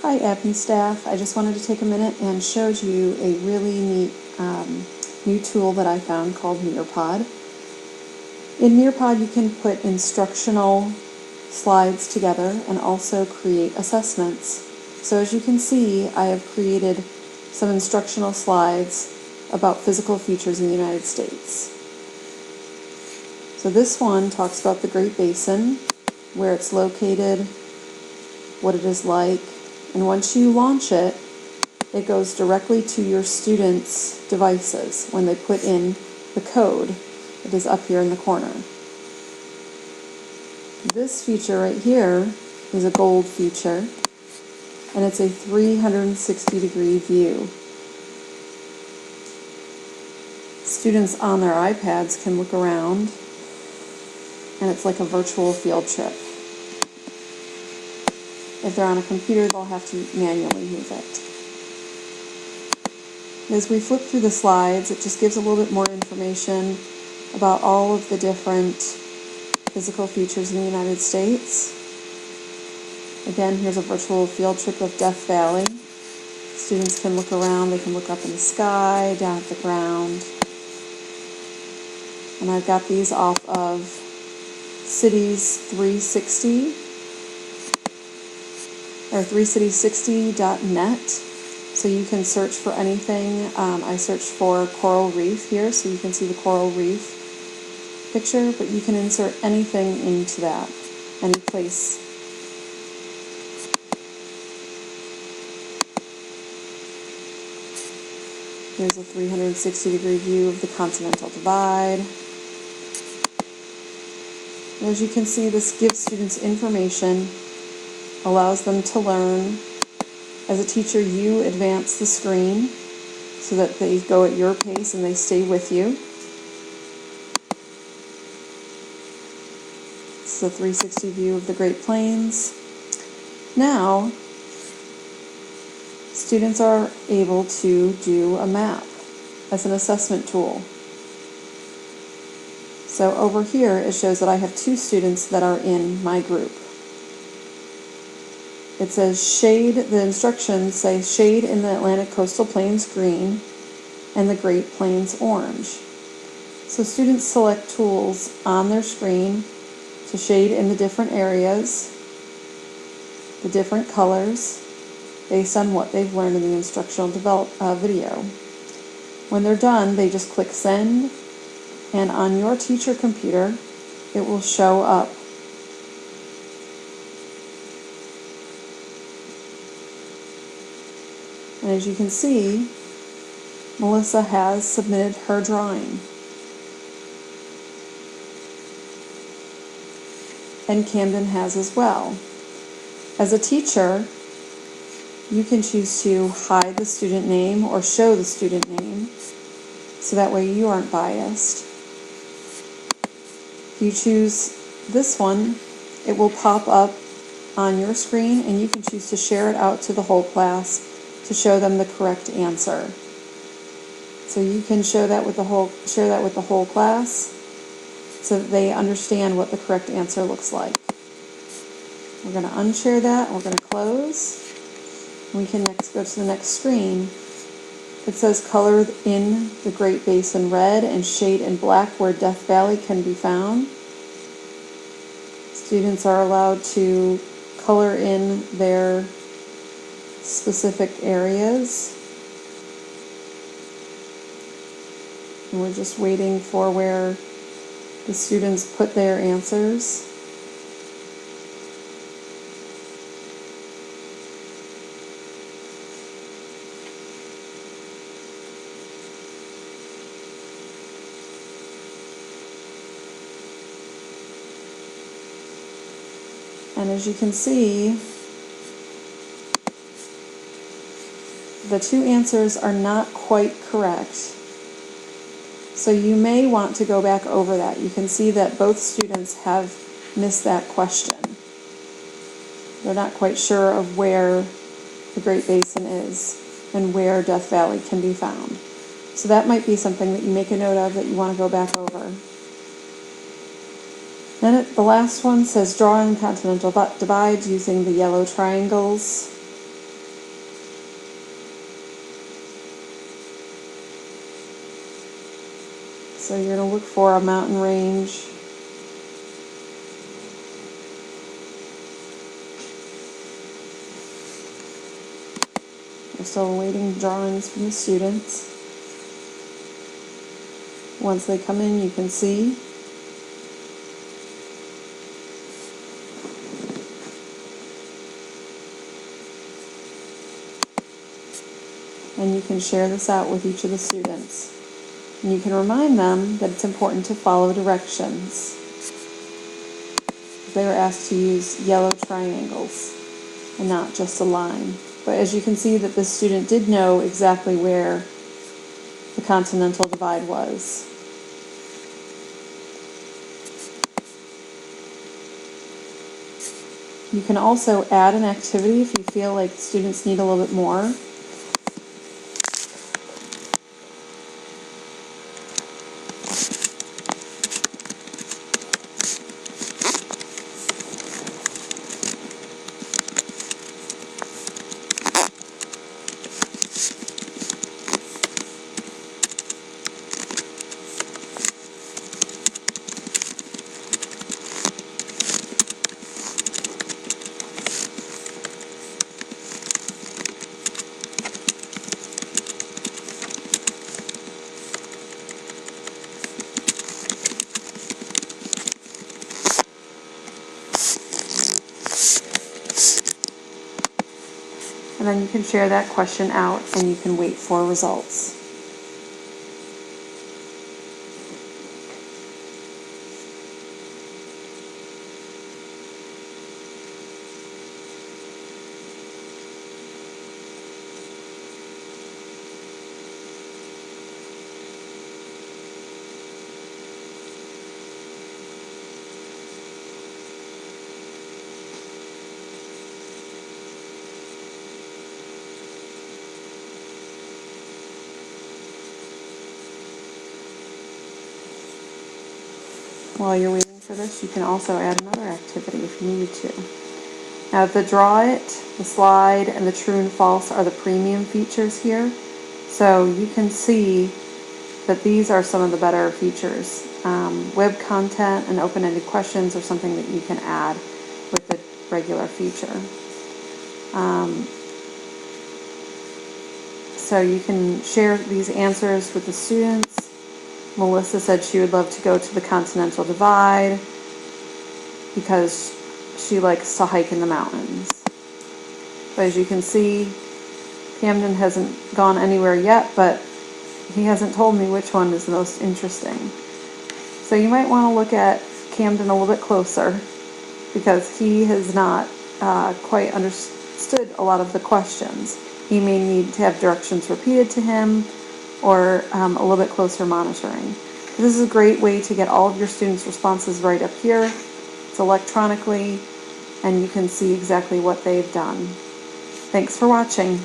Hi admin staff, I just wanted to take a minute and show you a really neat new tool that I found called Nearpod. In Nearpod you can put instructional slides together and also create assessments. So as you can see, I have created some instructional slides about physical features in the United States. So this one talks about the Great Basin, where it's located, what it is like, and once you launch it, it goes directly to your students' devices when they put in the code that is up here in the corner. This feature right here is a gold feature, and it's a 360-degree view. Students on their iPads can look around, and it's like a virtual field trip. If they're on a computer, they'll have to manually move it. As we flip through the slides, it just gives a little bit more information about all of the different physical features in the United States. Again, here's a virtual field trip of Death Valley. Students can look around, they can look up in the sky, down at the ground. And I've got these off of Cities 360 or 3cities60.net, so you can search for anything. I searched for coral reef here, so you can see the coral reef picture, but you can insert anything into that, any place. Here's a 360-degree view of the Continental Divide. And as you can see, this gives students information, allows them to learn. As a teacher, you advance the screen so that they go at your pace and they stay with you. This is a 360 view of the Great Plains. Now, students are able to do a map as an assessment tool. So over here, it shows that I have 2 students that are in my group. It says shade, the instructions say shade in the Atlantic Coastal Plains green and the Great Plains orange. So students select tools on their screen to shade in the different areas, the different colors, based on what they've learned in the instructional video. When they're done, they just click send, and on your teacher computer, it will show up. And as you can see, Melissa has submitted her drawing. And Camden has as well. As a teacher, you can choose to hide the student name or show the student name, so that way you aren't biased. If you choose this one, it will pop up on your screen, and you can choose to share it out to the whole class to show them the correct answer. So you can share that with the whole class so that they understand what the correct answer looks like. We're going to unshare that, and we're going to close. We can next go to the next screen. It says color in the Great Basin red and shade in black where Death Valley can be found. Students are allowed to color in their specific areas. And we're just waiting for where the students put their answers. And as you can see, the 2 answers are not quite correct. So you may want to go back over that. You can see that both students have missed that question. They're not quite sure of where the Great Basin is and where Death Valley can be found. So that might be something that you make a note of that you want to go back over. Then the last one says drawing continental divides using the yellow triangles. So you're going to look for a mountain range. We're still awaiting drawings from the students. Once they come in, you can see. And you can share this out with each of the students. And you can remind them that it's important to follow directions. They were asked to use yellow triangles and not just a line. But as you can see that this student did know exactly where the continental divide was. You can also add an activity if you feel like students need a little bit more. And then you can share that question out and you can wait for results. While you're waiting for this, you can also add another activity if you need to. Now the draw it, the slide, and the true and false are the premium features here. So you can see that these are some of the better features. Web content and open-ended questions are something that you can add with the regular feature. So you can share these answers with the students. Melissa said she would love to go to the Continental Divide because she likes to hike in the mountains. But as you can see, Camden hasn't gone anywhere yet, but he hasn't told me which one is the most interesting. So you might want to look at Camden a little bit closer because he has not quite understood a lot of the questions. He may need to have directions repeated to him or a little bit closer monitoring. This is a great way to get all of your students' responses right up here. It's electronically, and you can see exactly what they've done. Thanks for watching.